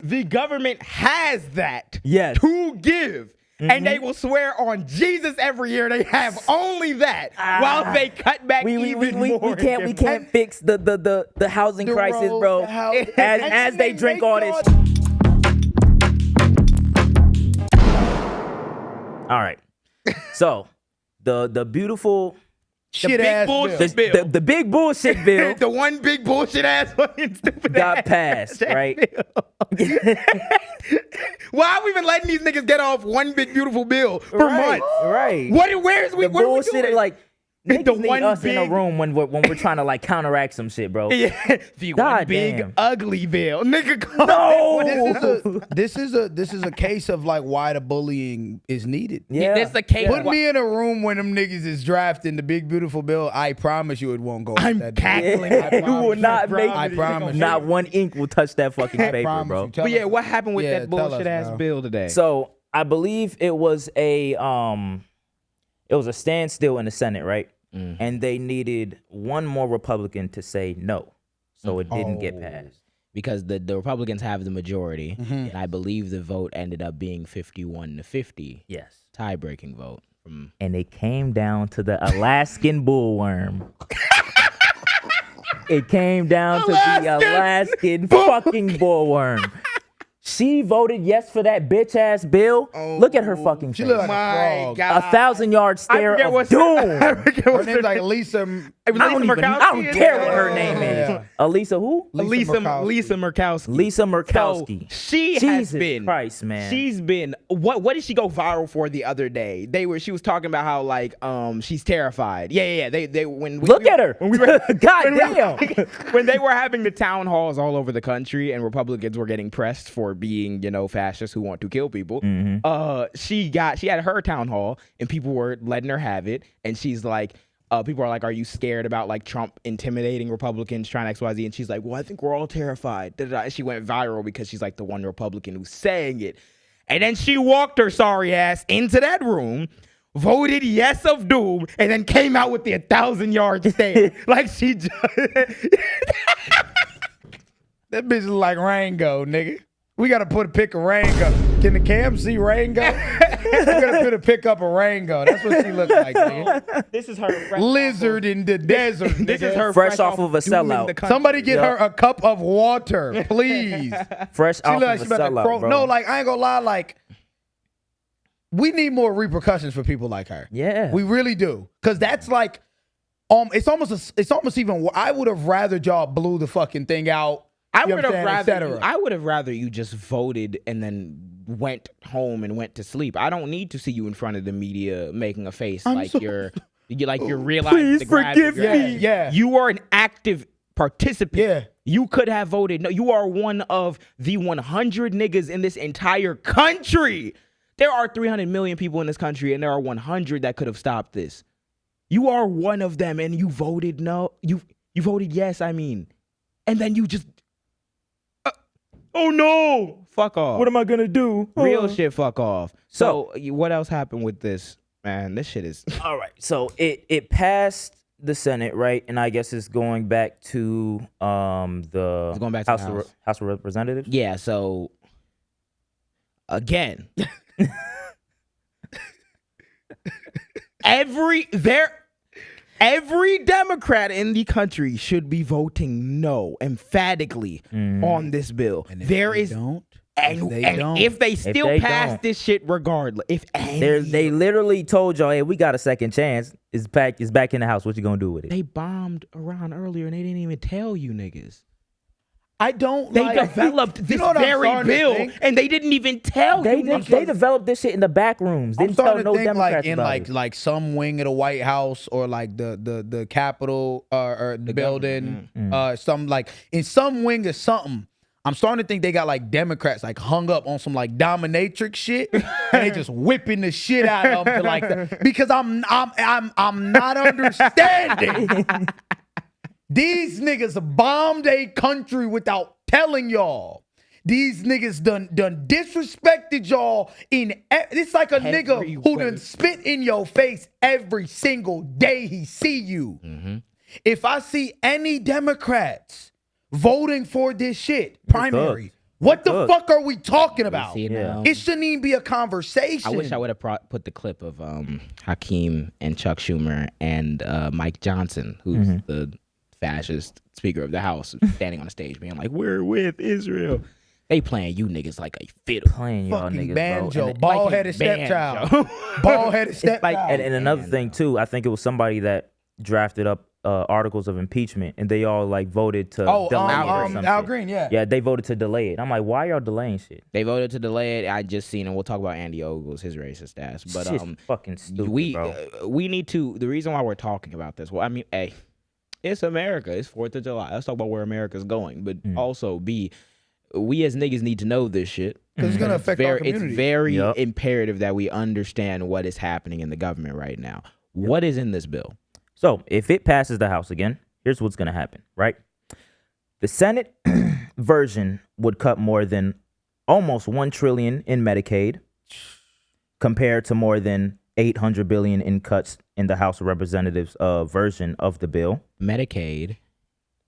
the government has that Yes. to give. And they will swear on Jesus every year they have only that while they cut back even more. We can't fix the housing crisis, bro. As they drink all this. All right. So the beautiful Shit ass bill. the big bullshit bill The one big bullshit ass fucking stupid got ass passed, right? Why are we even letting these niggas get off one big beautiful bill for months? Right. Where's we The what bullshit are we doing? like niggas The need one us in a big- room when we're trying to like counteract some shit, bro. Yeah, the God one big damn. ugly bill, nigga. Come No! on. This is a case of like why the bullying is needed. Yeah. This a case. Put me in a room when them niggas is drafting the big beautiful bill. I promise you it won't go. I'm that day. cackling. Yeah. I You will promise not you, make bro. I promise you. Not one ink will touch that fucking I paper, promise bro. you. Tell But yeah, us. what happened with Yeah, that tell us, bullshit ass bro. bill today? So I believe it was a standstill in the Senate, right? And they needed one more Republican to say no, so it didn't get passed. Because the Republicans have the majority, and I believe the vote ended up being 51-50. Yes, Tie-breaking vote. and it came down to the Alaskan bullworm. It came down to the Alaskan fucking bullworm. She voted yes for that bitch ass bill. Look at her fucking She face. look like a My frog. God. 1,000-yard stare forget of what's- doom. I forget Her what's name's like Lisa. It was I don't care what her name Yeah. is. Elisa who? Lisa Murkowski. Lisa Murkowski. So she has Jesus been. Christ, man. She's been. What did she go viral for the other day? She was talking about how like she's terrified. Yeah. They when Look at her. When we were, God when we- damn. when they were having the town halls all over the country and Republicans were getting pressed for being fascists who want to kill people. She had her town hall and people were letting her have it, and she's like. People are like, are you scared about like Trump intimidating Republicans trying XYZ? And she's like, well, I think we're all terrified. And she went viral because she's like the one Republican who's saying it. And then she walked her sorry ass into that room, voted yes of doom, and then came out with the 1,000-yard stare. Like she just... That bitch look like Rango, nigga. We gotta put a pic of Rango. Can the cam see Rango? We gotta put a pic up of Rango. That's what she looks like, nigga. This is her fresh Lizard in the desert. This is nigga. her Fresh off of a doom in sellout. the country. Somebody get her a cup of water, please. Fresh She off look like of she a about to sellout, croak. bro. No, like I ain't gonna lie, like we need more repercussions for people like her. Yeah. We really do. Cause that's like it's almost even I would have rather y'all blew the fucking thing out. I you know would what have I'm saying, et rather. cetera. I would have rather you just voted and then went home and went to sleep. I don't need to see you in front of the media making a face you're realizing. Please the grab forgive you're me. at. Yeah. You are an active participant. Yeah. You could have voted. No, you are one of the 100 niggas in this entire country. There are 300 million people in this country, and there are 100 that could have stopped this. You are one of them, and you voted no. You voted yes. I mean, and then you just. Oh no! Fuck off. What am I gonna do? Real shit, fuck off. So, what else happened with this? Man, this shit is... All right. So it passed the Senate, right? And I guess it's going back to the It's going back to the House. House of Representatives. Yeah, so Again. Every Democrat in the country should be voting no emphatically on this bill. And if There they is... don't. And they if don't. they still they pass don't. this shit regardless, They literally told y'all, hey, we got a second chance. It's back in the House. What you gonna do with it? they bombed Iran earlier and they didn't even tell you niggas. I don't They like, developed you this know what I'm very starting to bill think? and they didn't even tell They you. developed this shit in the back rooms. I'm Didn't tell starting no to think Democrats like in about it. like some wing of the White House or like the Capitol or the building, some like in some wing or something. I'm starting to think they got like Democrats like hung up on some like dominatrix shit, and they just whipping the shit out of them to like that. Because I'm not understanding. These niggas bombed a country without telling y'all. These niggas done disrespected y'all in. It's like a nigga Every who way. done spit in your face every single day he see you. If I see any Democrats voting for this shit, primary, What the fuck are we talking about? See, now, It shouldn't even be a conversation. I wish I would have put the clip of Hakeem and Chuck Schumer and Mike Johnson, who's the fascist Speaker of the House, standing on the stage being like, "We're with Israel." They playing you niggas like a fiddle. Playing y'all fucking niggas, banjo, bro. bald-headed stepchild, bald-headed stepchild. And another thing too, I think it was somebody that drafted up articles of impeachment, and they all like voted to delay it or something. Al Green, Yeah, they voted to delay it. I'm like, why y'all delaying shit? They voted to delay it. I just seen, and we'll talk about Andy Ogles, his racist ass. But Shit's fucking stupid, bro. We need to. The reason why we're talking about this, well, I mean, A, it's America. It's 4th of July. Let's talk about where America's going. But also, B, we as niggas need to know this shit. Because it's gonna affect our community. It's very imperative that we understand what is happening in the government right now. What is in this bill? So if it passes the House again, here's what's gonna happen, right? The Senate version would cut more than almost $1 trillion in Medicaid, compared to more than $800 billion in cuts in the House of Representatives version of the bill. Medicaid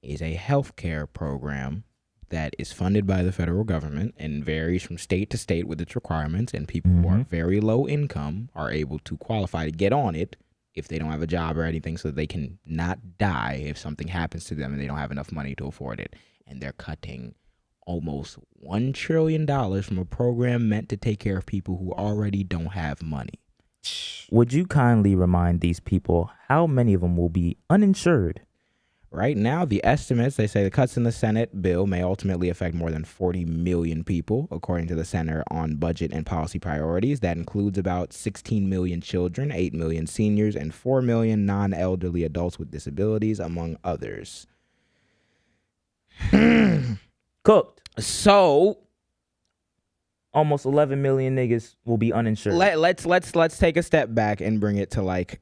is a health care program that is funded by the federal government and varies from state to state with its requirements, and people who are very low income are able to qualify to get on it if they don't have a job or anything, so they can not die if something happens to them and they don't have enough money to afford it. And they're cutting almost $1 trillion from a program meant to take care of people who already don't have money. Would you kindly remind these people how many of them will be uninsured? Right now, the estimates, they say the cuts in the Senate bill may ultimately affect more than 40 million people, according to the Center on Budget and Policy Priorities. That includes about 16 million children, 8 million seniors, and 4 million non-elderly adults with disabilities, among others. Cooked. So, almost 11 million niggas will be uninsured. Let's take a step back and bring it to like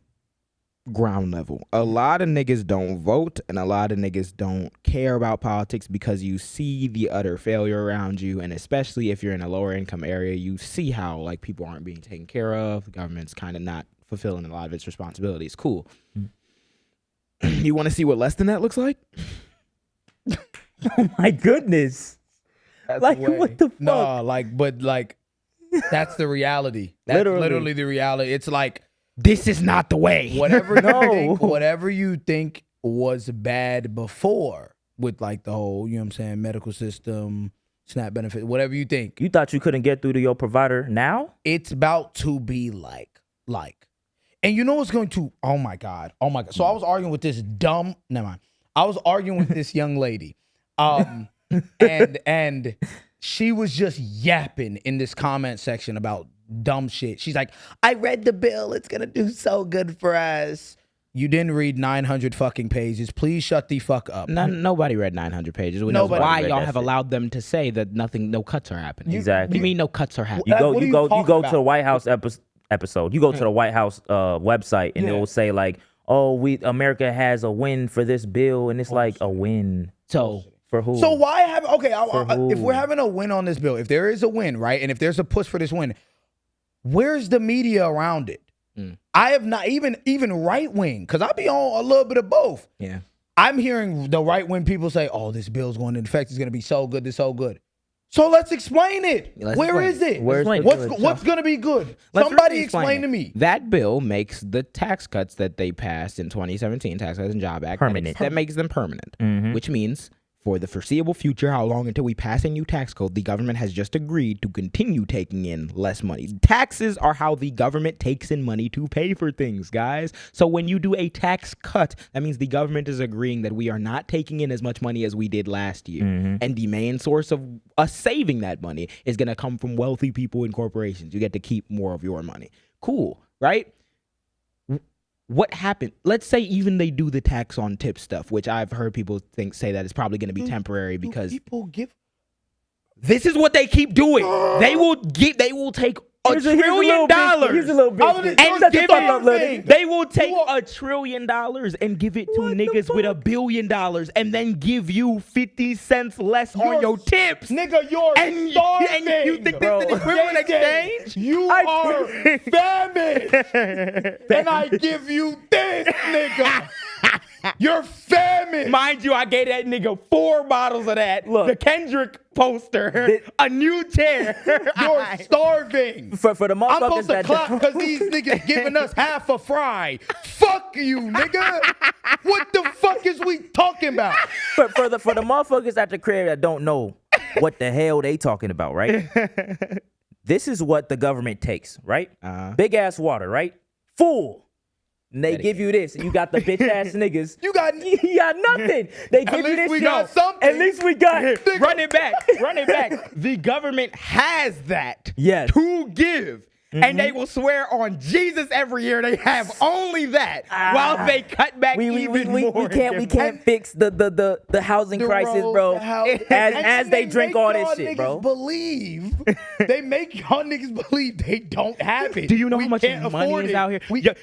ground level. A lot of niggas don't vote, and a lot of niggas don't care about politics because you see the utter failure around you, and especially if you're in a lower income area, you see how like people aren't being taken care of. The government's kind of not fulfilling a lot of its responsibilities. Cool. You want to see what less than that looks like? Oh my goodness. That's Like, the way. what the fuck? No, but that's the reality. That's literally the reality. It's like, This is not the way. Whatever you think was bad before with like the whole, you know what I'm saying, medical system, SNAP benefit, whatever you think. You thought you couldn't get through to your provider now? It's about to be like. And you know what's going to, oh my God. So I was arguing with this I was arguing with this young lady. And she was just yapping in this comment section about dumb shit. She's like, I read the bill. It's going to do so good for us. You didn't read 900 fucking pages. Please shut the fuck up. Nobody read 900 pages. Which Nobody is why read y'all that have shit. allowed them to say that no cuts are happening. Exactly. What do you mean no cuts are happening? You go to the White House episode. You go to the White House website, and it will say like, "Oh, America has a win for this bill," and it's like a win. So for who? So why have who? if we're having a win on this bill, if there is a win, right, and if there's a push for this win, where's the media around it? I have not even right wing, because I be on a little bit of both. Yeah, I'm hearing the right wing people say, "Oh, this bill's going into effect. It's going to be so good. This so good." So let's explain it. Where is it? What's going to be good? Somebody explain to me. That bill makes the tax cuts that they passed in 2017, Tax Cuts and Job Act, permanent. That makes them permanent, which means for the foreseeable future, how long until we pass a new tax code, the government has just agreed to continue taking in less money. Taxes are how the government takes in money to pay for things, guys. So when you do a tax cut, that means the government is agreeing that we are not taking in as much money as we did last year. And the main source of us saving that money is going to come from wealthy people and corporations. You get to keep more of your money. Cool, right? What happened? Let's say even they do the tax on tip stuff, which I've heard people say that it's probably going to be temporary because people give. This is what they keep doing. They will take $1 trillion Here's a little bit. and give it. They will take $1 trillion and give it to niggas with $1 billion, and then give you 50 cents less on your tips. Nigga, you're starving. And you think this is an equivalent exchange? You are famished. And I give you this, nigga. You're famished. Mind you, I gave that nigga 4 bottles of that. Look. The Kendrick poster, a new chair. You're starving. For the I'm motherfuckers supposed to that clap because these niggas giving us half a fry. Fuck you, nigga. What the fuck is we talking about? for the motherfuckers at the crib that don't know what the hell they talking about, right? This is what the government takes, right? Big ass water, right? Full. And they give you this, and you got the bitch ass niggas. You got nothing. They give you this we shit. got something. At least we got Run it back. Run it back. The government has that Yes. to give. And they will swear on Jesus every year they have only that while they cut back even more. We can't fix the housing crisis, bro. As they drink all this shit, bro. They make y'all niggas believe they don't have it. Do you know We how much can't money afford is it. out here?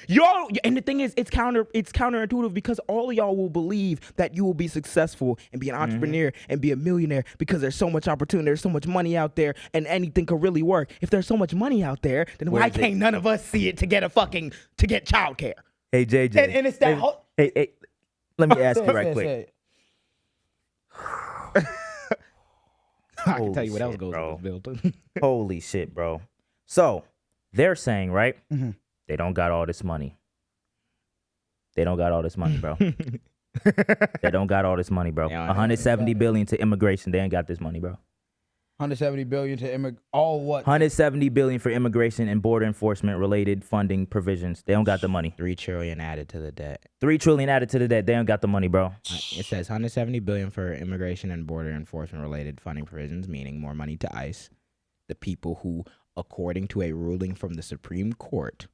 Y'all, and the thing is, it's counterintuitive because all of y'all will believe that you will be successful and be an entrepreneur and be a millionaire because there's so much opportunity, there's so much money out there, and anything could really work. If there's so much money out there, then why can't none of us see it to get childcare? Hey, JJ. And it's that whole. Hey, let me ask you right quick. I can tell you what else shit, goes bro. in this building. Holy shit, bro. So, they're saying, right? They don't got all this money. They don't got all this money, bro. They don't got all this money, bro. 170 billion to immigration. They ain't got this money, bro. 170 billion to all what? 170 billion for immigration and border enforcement related funding provisions. They don't got the money. 3 trillion added to the debt. 3 trillion added to the debt. They don't got the money, bro. It says 170 billion for immigration and border enforcement related funding provisions, meaning more money to ICE. The people who, according to a ruling from the Supreme Court,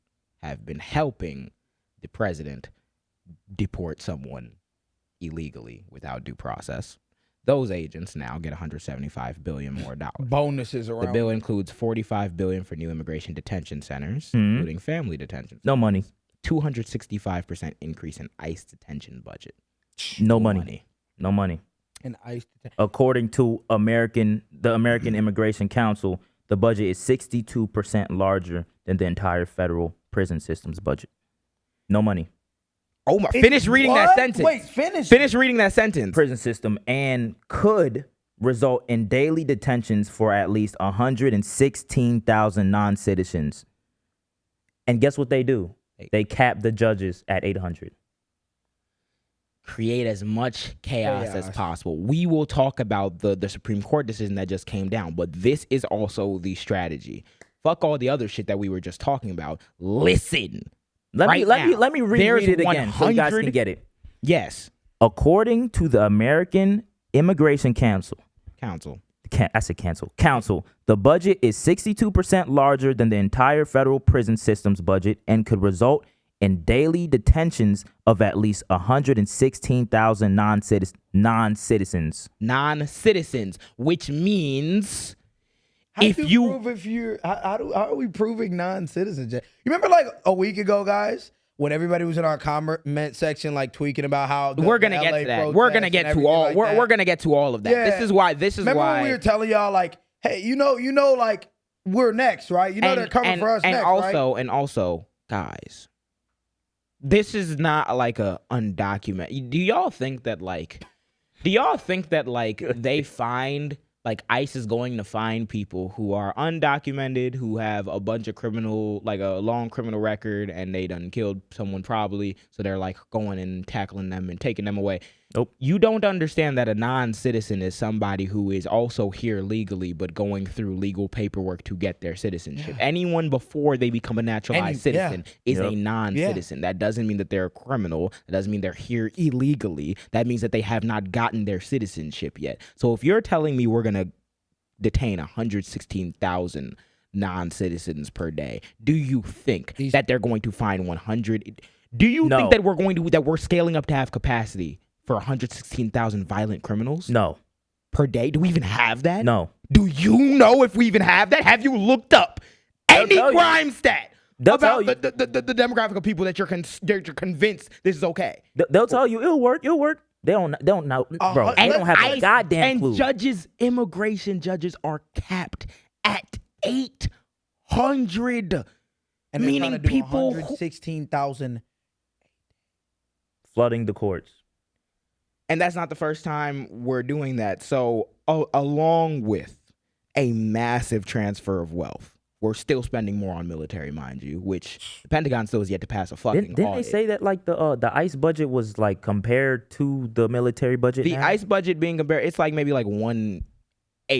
have been helping the president deport someone illegally without due process. Those agents now get 175 billion more dollars. Bonuses around. The bill includes 45 billion for new immigration detention centers, including family detention. No money. 265% increase in ICE detention budget. No money. No money. And ICE. According to the American Immigration Council, the budget is 62% larger than the entire federal prison system's budget. No money. Oh my! Finish reading that sentence. Wait, finish. Finish reading that sentence. Prison system and could result in daily detentions for at least 116,000 non-citizens. And guess what they do? They cap the judges at 800. Create as much chaos as possible. We will talk about the Supreme Court decision that just came down, but this is also the strategy. Fuck all the other shit that we were just talking about. Listen. Let me reread it again so you guys can get it. Yes. According to the American Immigration Council, I said council, the budget is 62% larger than the entire federal prison system's budget and could result in daily detentions of at least 116,000 non-citizens. Non-citizens, which means How are we proving non-citizens? You remember like a week ago, guys, when everybody was in our comment section like tweaking about how we're gonna get to that. We're gonna get to all. We're gonna get to all of that. Yeah. This is why. Remember when we were telling y'all like, hey, you know, like we're next, right? You know they're coming for us next, right? And also, guys, this is not like a undocumented. Do y'all think that like they find? Like ICE is going to find people who are undocumented, who have a bunch of a long criminal record, and they done killed someone probably. So they're like going and tackling them and taking them away. Nope. You don't understand that a non-citizen is somebody who is also here legally, but going through legal paperwork to get their citizenship. Yeah. Anyone before they become a naturalized citizen is a non-citizen. Yeah. That doesn't mean that they're a criminal. That doesn't mean they're here illegally. That means that they have not gotten their citizenship yet. So if you're telling me we're going to detain 116,000 non-citizens per day, do you think that they're going to find 100? Do you think that we're scaling up to have capacity for 116,000 violent criminals? No. Per day? Do we even have that? No. Do you know if we even have that? Have you looked up any crime stat about the demographic of people that you're convinced this is okay? They'll tell you it'll work. They don't know, bro. They don't have a goddamn clue. And immigration judges are capped at 800. And meaning people 116,000 flooding the courts. And that's not the first time we're doing that. So along with a massive transfer of wealth, we're still spending more on military, mind you, which the Pentagon still has yet to pass a fucking Didn't audit. they say that like the ICE budget was like compared to the military budget? The now? ICE budget being compared, it's like maybe like 1/8.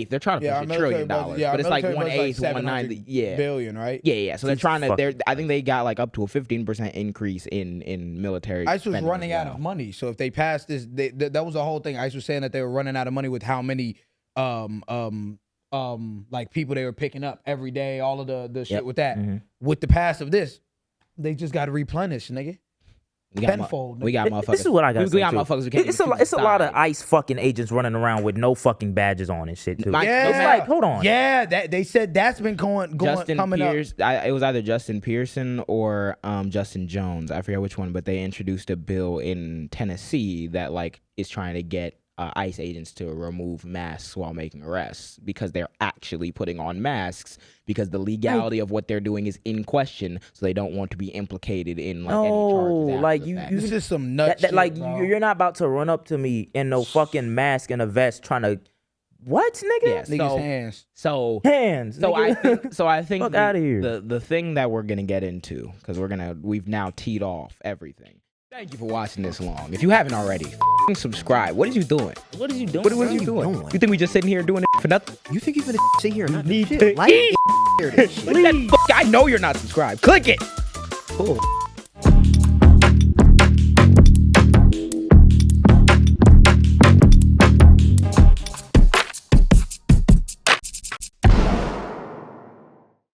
They're trying to push $1 trillion, but it's like 1/8, 1/9. Yeah, billion, right? yeah. So they're trying to. fucking I think they got like up to a 15% increase in military. ICE was spending running as out well. of money, so if they passed this, that was the whole thing. ICE was saying that they were running out of money with how many like people they were picking up every day, all of the shit with that. With the pass of this, they just got to replenish, nigga. We got Tenfold. we got motherfuckers. This is what I got. We got motherfuckers. Who can't It's a even it's a lot of decide. ICE fucking agents running around with no fucking badges on and shit too. Yeah. It's like, hold on. Yeah, that they said that's been coming Justin up. Pierce. It was either Justin Pearson or Justin Jones. I forget which one, but they introduced a bill in Tennessee that like is trying to get ICE agents to remove masks while making arrests because they're actually putting on masks because the legality of what they're doing is in question, so they don't want to be implicated in like any charges. after like the you, fact. This is some nut shit, like bro. you're not about to run up to me in no fucking mask and a vest trying to what, nigga? Yeah, Niggas' hands. So Hands. So I think Fuck outta here. the thing that we're gonna get into, because we've now teed off everything. Thank you for watching this long. If you haven't already, subscribe. What are you doing? What is you doing? What are you doing? You think we just sitting here doing it for nothing? You think you're gonna sit here and not do Need shit? to Like eat. this shit. What is that fuck? I know you're not subscribed. Click it. Cool.